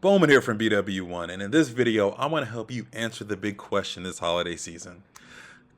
Bowman here from BWOne, and in this video, I want to help you answer the big question this holiday season.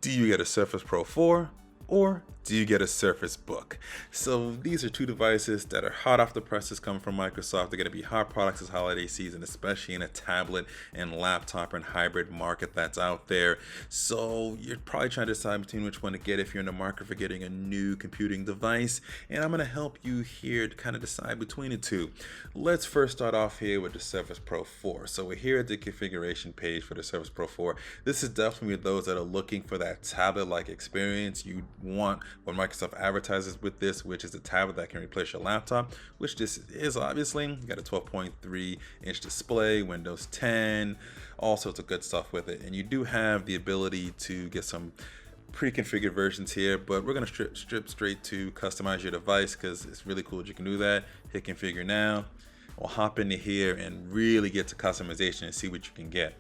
Do you get a Surface Pro 4 or do you get a Surface Book? So these are two devices that are hot off the presses coming from Microsoft. They're going to be hot products this holiday season, especially in a tablet and laptop and hybrid market that's out there. So you're probably trying to decide between which one to get if you're in the market for getting a new computing device. And I'm going to help you here to kind of decide between the two. Let's first start off here with the Surface Pro 4. So we're here at the configuration page for the Surface Pro 4. This is definitely those that are looking for that tablet-like experience. You want what Microsoft advertises with this, which is a tablet that can replace your laptop, which this is obviously. You got a 12.3 inch display, Windows 10, all sorts of good stuff with it. And you do have the ability to get some pre-configured versions here, but we're going to strip straight to customize your device because it's really cool that you can do that. Hit configure now. We'll hop into here and really get to customization and see what you can get.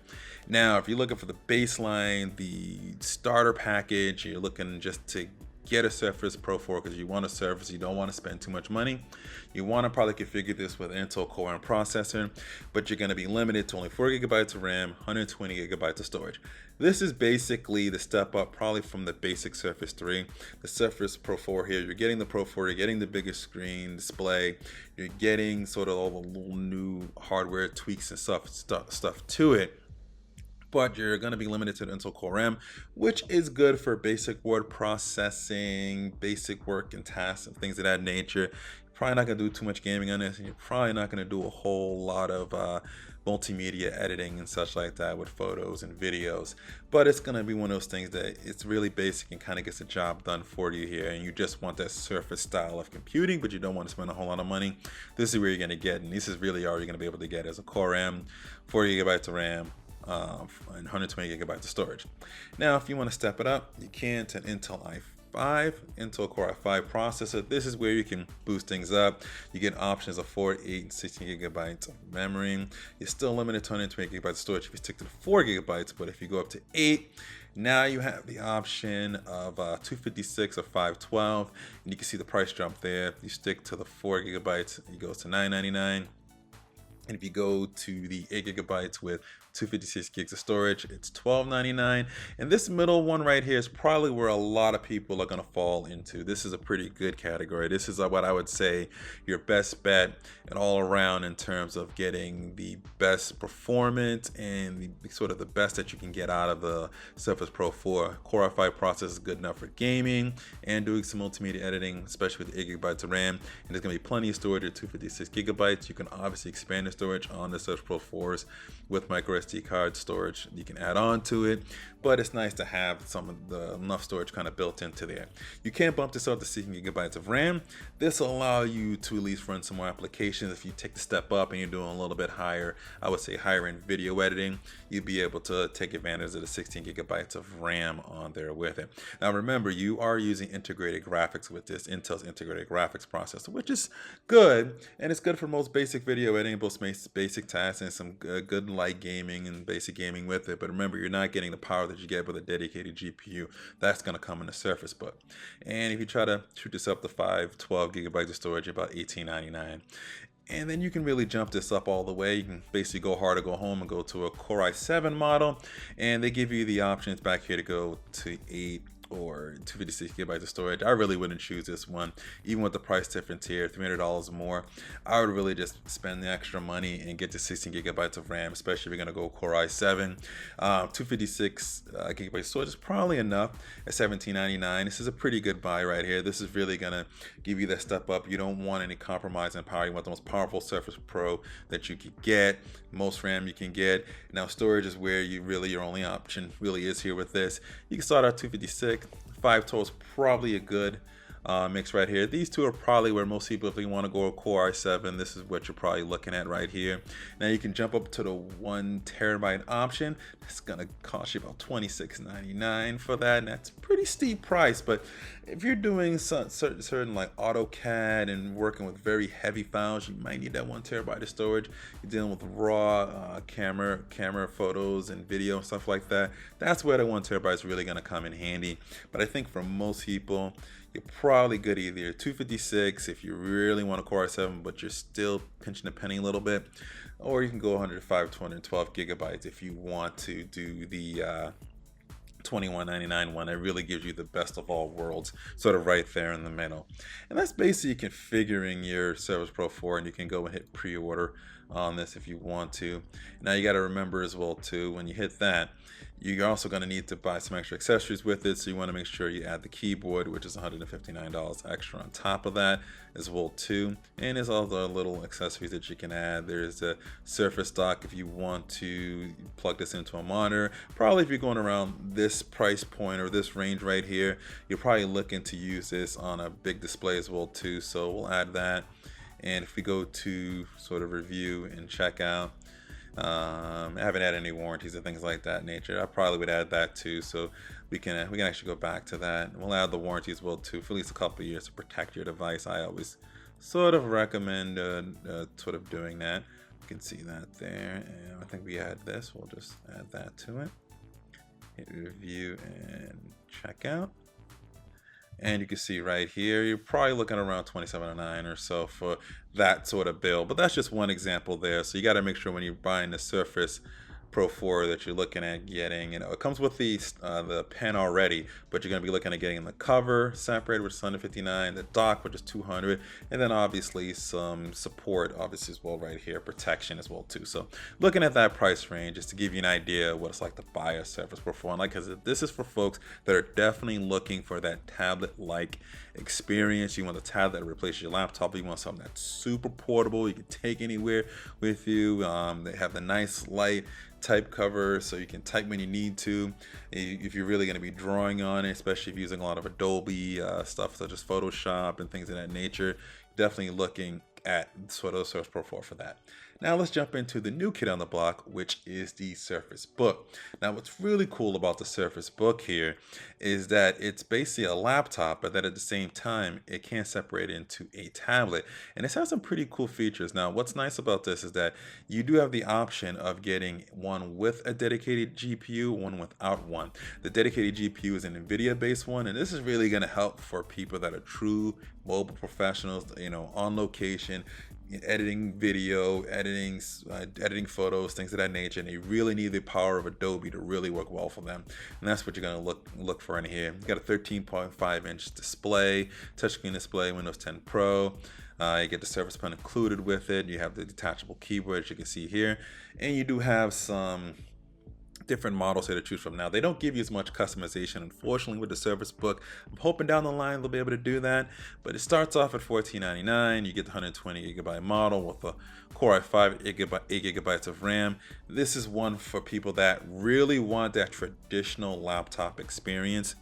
Now, if you're looking for the baseline, the starter package, you're looking just to get a Surface Pro 4 because you want a Surface, you don't want to spend too much money. You want to probably configure this with an Intel Core M processor, but you're going to be limited to only 4 GB of RAM, 120 GB of storage. This is basically the step up probably from the basic Surface 3. The Surface Pro 4 here, you're getting the Pro 4, you're getting the bigger screen display, you're getting sort of all the little new hardware tweaks and stuff to it. But you're going to be limited to the Intel Core M, which is good for basic word processing, basic work and tasks and things of that nature. You're probably not going to do too much gaming on this, and you're probably not going to do a whole lot of multimedia editing and such like that with photos and videos. But it's going to be one of those things that it's really basic and kind of gets the job done for you here, and you just want that Surface style of computing, but you don't want to spend a whole lot of money. This is where you're going to get, and this is really all you're going to be able to get as a Core M, 4 GB of RAM, and 120 GB of storage. Now, if you want to step it up, you can to an Intel i5, Intel Core i5 processor. This is where you can boost things up. You get options of 4, 8, and 16 GB of memory. You're still limited to 120 GB of storage if you stick to the 4 GB, but if you go up to 8, now you have the option of 256 or 512, and you can see the price jump there. You stick to the 4 GB, it goes to $999. And if you go to the 8 GB with 256 gigs of storage, it's $12.99. And this middle one right here is probably where a lot of people are going to fall into. This is a pretty good category. This is what I would say your best bet and all around in terms of getting the best performance and the sort of the best that you can get out of the Surface Pro 4. Core i5 processor is good enough for gaming and doing some multimedia editing, especially with 8 GB of RAM. And there's going to be plenty of storage at 256 GB. You can obviously expand the storage on the Surface Pro 4s with micro SD card storage you can add on to it, but it's nice to have some of the enough storage kind of built into there. You can bump this up to 16 GB of RAM. This will allow you to at least run some more applications. If you take the step up and you're doing a little bit higher, I would say higher end video editing, you'd be able to take advantage of the 16 GB of RAM on there with it. Now remember, you are using integrated graphics with this Intel's integrated graphics processor, which is good, and it's good for most basic video editing, both basic tasks and some good light gaming and basic gaming with it. But remember, you're not getting the power that you get with a dedicated GPU. That's going to come in the Surface Book. And if you try to shoot this up to 512 GB of storage, about $18.99. And then you can really jump this up all the way. You can basically go hard or go home and go to a Core i7 model. And they give you the options back here to go to 8 or 256 GB of storage. I really wouldn't choose this one, even with the price difference here, $300 more. I would really just spend the extra money and get the 16 GB of RAM, especially if you're gonna go Core i7. 256 GB storage is probably enough at $17.99. This is a pretty good buy right here. This is really gonna give you that step up. You don't want any compromise in power. You want the most powerful Surface Pro that you could get, most RAM you can get. Now storage is where your only option really is here with this. You can start out 256. 512 is probably a good mix right here. These two are probably where most people, if they want to go a Core i7, this is what you're probably looking at right here. Now you can jump up to the 1 TB option. It's gonna cost you about $26.99 for that, and that's a pretty steep price. But if you're doing certain like AutoCAD and working with very heavy files, you might need that 1 TB of storage. You're dealing with raw camera photos and video and stuff like that. That's where the 1 TB is really gonna come in handy. But I think for most people, you're probably good either 256 if you really want a Core i7, but you're still pinching a penny a little bit, or you can go 105 to 112 gigabytes if you want to do the 2199 one. It really gives you the best of all worlds, sort of right there in the middle. And that's basically configuring your Surface Pro 4, and you can go and hit pre-order on this if you want to. Now you got to remember as well too, when you hit that, you're also going to need to buy some extra accessories with it, so you want to make sure you add the keyboard, which is $159 extra on top of that as well too. And there's all the little accessories that you can add. There's a Surface dock if you want to plug this into a monitor. Probably if you're going around this price point or this range right here, you're probably looking to use this on a big display as well too, so we'll add that. And if we go to sort of review and check out, I haven't had any warranties and things like that nature. I probably would add that too, so we can actually go back to that. We'll add the warranty as well too, for at least a couple of years to protect your device. I always sort of recommend sort of doing that. You can see that there, and I think we add this. We'll just add that to it. Hit review and check out. And you can see right here, you're probably looking around $27.09 or so for that sort of bill. But that's just one example there. So you got to make sure when you're buying the Surface Pro 4 that you're looking at getting, it comes with the pen already, but you're going to be looking at getting the cover separated, which is $159, the dock, which is $200, and then obviously some support, obviously as well right here, protection as well too. So looking at that price range just to give you an idea of what it's like to buy a Surface Pro 4. And like I said, this is for folks that are definitely looking for that tablet-like experience. You want a tablet that replaces your laptop. You want something that's super portable, you can take anywhere with you. They have the nice light type cover, so you can type when you need to. If you're really going to be drawing on it, especially if you're using a lot of Adobe stuff such as Photoshop and things of that nature, definitely looking at sort of Surface Pro 4 for that. Now let's jump into the new kid on the block, which is the Surface Book. Now what's really cool about the Surface Book here is that it's basically a laptop, but that at the same time it can separate into a tablet, and it has some pretty cool features. Now what's nice about this is that you do have the option of getting one with a dedicated GPU, one without one. The dedicated GPU is an NVIDIA based one, and this is really going to help for people that are true mobile professionals, on location, editing video, editing photos, things of that nature, and they really need the power of Adobe to really work well for them. And that's what you're going to look for in here. You got a 13.5 inch display, touchscreen display, Windows 10 Pro. You get the Surface Pen included with it. You have the detachable keyboard, as you can see here, and you do have some different models here to choose from. Now they don't give you as much customization, unfortunately, with the Surface Book. I'm hoping down the line they'll be able to do that, but it starts off at $14.99. You get the 120 gigabyte model with a Core i5, 8 gigabytes of RAM. This is one for people that really want that traditional laptop experience,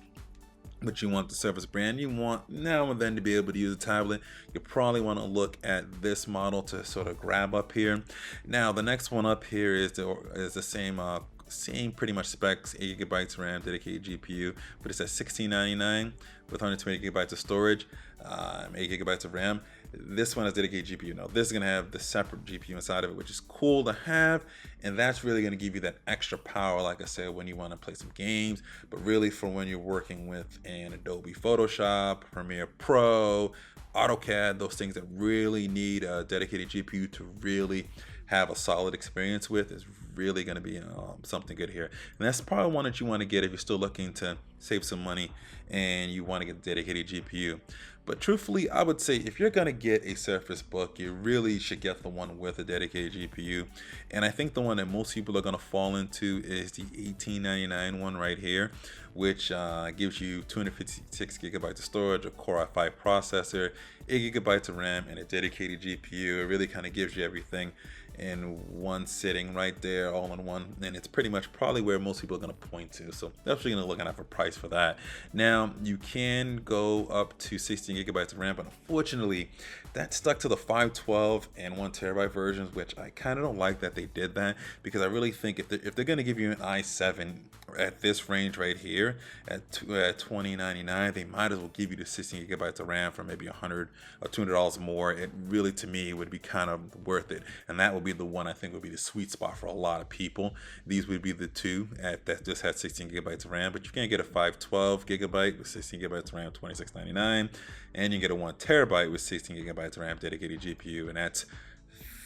but you want the Surface brand. You want now and then to be able to use a tablet. You probably want to look at this model to sort of grab up here. Now the next one up here is the same pretty much specs, 8 gigabytes RAM, dedicated GPU, but it's at $16.99 with 120 gigabytes of storage, 8 gigabytes of RAM. This one has dedicated GPU. Now this is going to have the separate GPU inside of it, which is cool to have, and that's really going to give you that extra power, like I said, when you want to play some games, but really for when you're working with an Adobe Photoshop, Premiere Pro, AutoCAD, those things that really need a dedicated GPU to really have a solid experience with, is really going to be something good here. And that's probably one that you want to get if you're still looking to save some money and you want to get a dedicated GPU. But truthfully, I would say if you're going to get a Surface Book, you really should get the one with a dedicated GPU. And I think the one that most people are going to fall into is the $18.99 one right here, which gives you 256 gigabytes of storage, a Core i5 processor, 8 gigabytes of RAM, and a dedicated GPU. It really kind of gives you everything in one sitting right there, all in one, and it's pretty much probably where most people are going to point to. So definitely going to look at a price for that. Now you can go up to 16 gigabytes of RAM, but unfortunately that stuck to the 512 and 1 terabyte versions, which I kind of don't like that they did that, because I really think if they're going to give you an i7 at this range right here at $20.99, they might as well give you the 16 gigabytes of RAM for maybe $100 or $200 more. It really, to me, would be kind of worth it, and that would be the one I think would be the sweet spot for a lot of people. These would be the two that just had 16 gigabytes of RAM, but you can get a 512 gigabyte with 16 gigabytes of RAM, $26.99, and you can get a 1 terabyte with 16 gigabytes of RAM dedicated GPU, and that's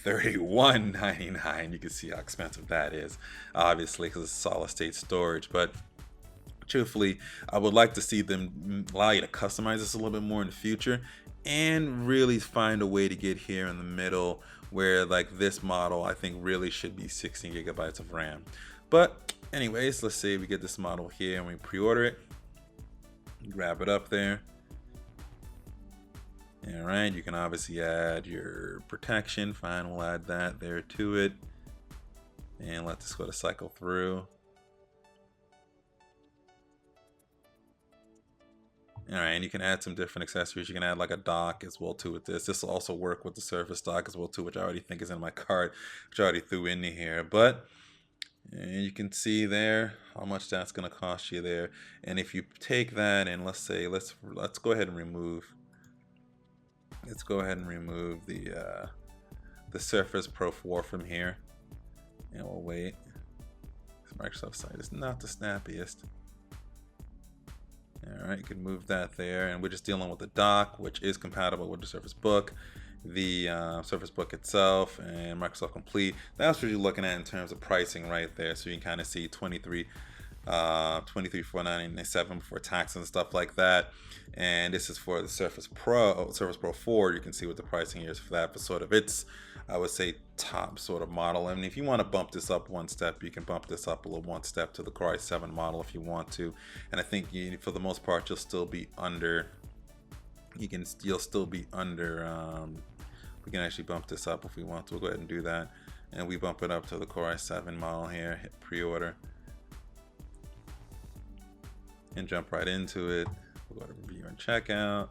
$31.99. You can see how expensive that is, obviously, because it's solid state storage. But truthfully, I would like to see them allow you to customize this a little bit more in the future, and really find a way to get here in the middle where, like, this model I think really should be 16 gigabytes of RAM. But anyways, let's say we get this model here and we pre-order it, grab it up there. All right, you can obviously add your protection. Fine, we'll add that there to it, and let this go to cycle through. All right, and you can add some different accessories. You can add like a dock as well too with this. This will also work with the Surface dock as well too, which I already think is in my cart, which I already threw into here. But you can see there how much that's going to cost you there. And if you take that and let's say let's go ahead and remove. Let's go ahead and remove the Surface Pro 4 from here, and we'll wait. This Microsoft site is not the snappiest. All right, you can move that there, and we're just dealing with the dock, which is compatible with the Surface Book, the Surface Book itself, and Microsoft Complete. That's what you're looking at in terms of pricing right there. So you can kind of see $23,497 before tax and stuff like that. And this is for the Surface Pro 4. You can see what the pricing is for that, for sort of its, I would say, top sort of model. I mean, if you want to bump this up one step, you can bump this up a little one step to the Core i7 model if you want to. And I think for the most part, you'll still be under. You'll still be under. We can actually bump this up if we want to. We'll go ahead and do that, and we bump it up to the Core i7 model here. Hit pre-order, and jump right into it. We'll go to review and checkout.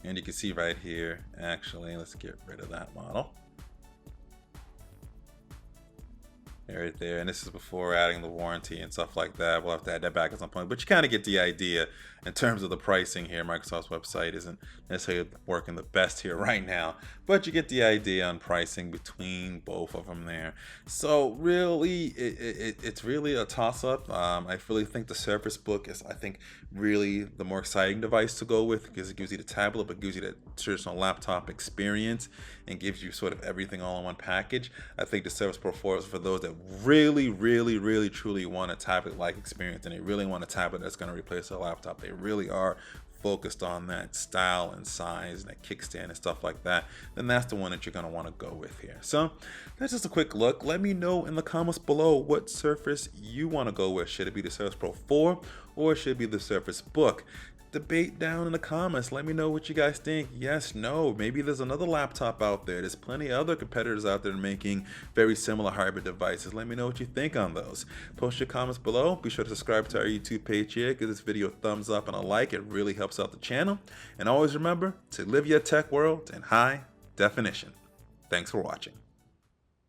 And you can see right here, actually, let's get rid of that model. Right there, and this is before adding the warranty and stuff like that. We'll have to add that back at some point, but you kind of get the idea in terms of the pricing here. Microsoft's website isn't necessarily working the best here right now, but you get the idea on pricing between both of them there. So really, it's really a toss-up. I really think the Surface Book is, I think, really the more exciting device to go with, because it gives you the tablet, but gives you that traditional laptop experience and gives you sort of everything all in one package. I think the Surface Pro 4 is for those that really truly want a tablet-like experience, and they really want a tablet that's going to replace their laptop. They really are focused on that style and size and that kickstand and stuff like that, then that's the one that you're going to want to go with here. So that's just a quick look. Let me know in the comments below what Surface you want to go with. Should it be the Surface Pro 4 or should it be the Surface Book? Debate down in the comments. Let me know what you guys think. Yes, no, maybe there's another laptop out there. There's plenty of other competitors out there making very similar hybrid devices. Let me know what you think on those. Post your comments below. Be sure to subscribe to our YouTube page here. Give this video a thumbs up and a like. It really helps out the channel. And always remember to live your tech world in high definition. Thanks for watching.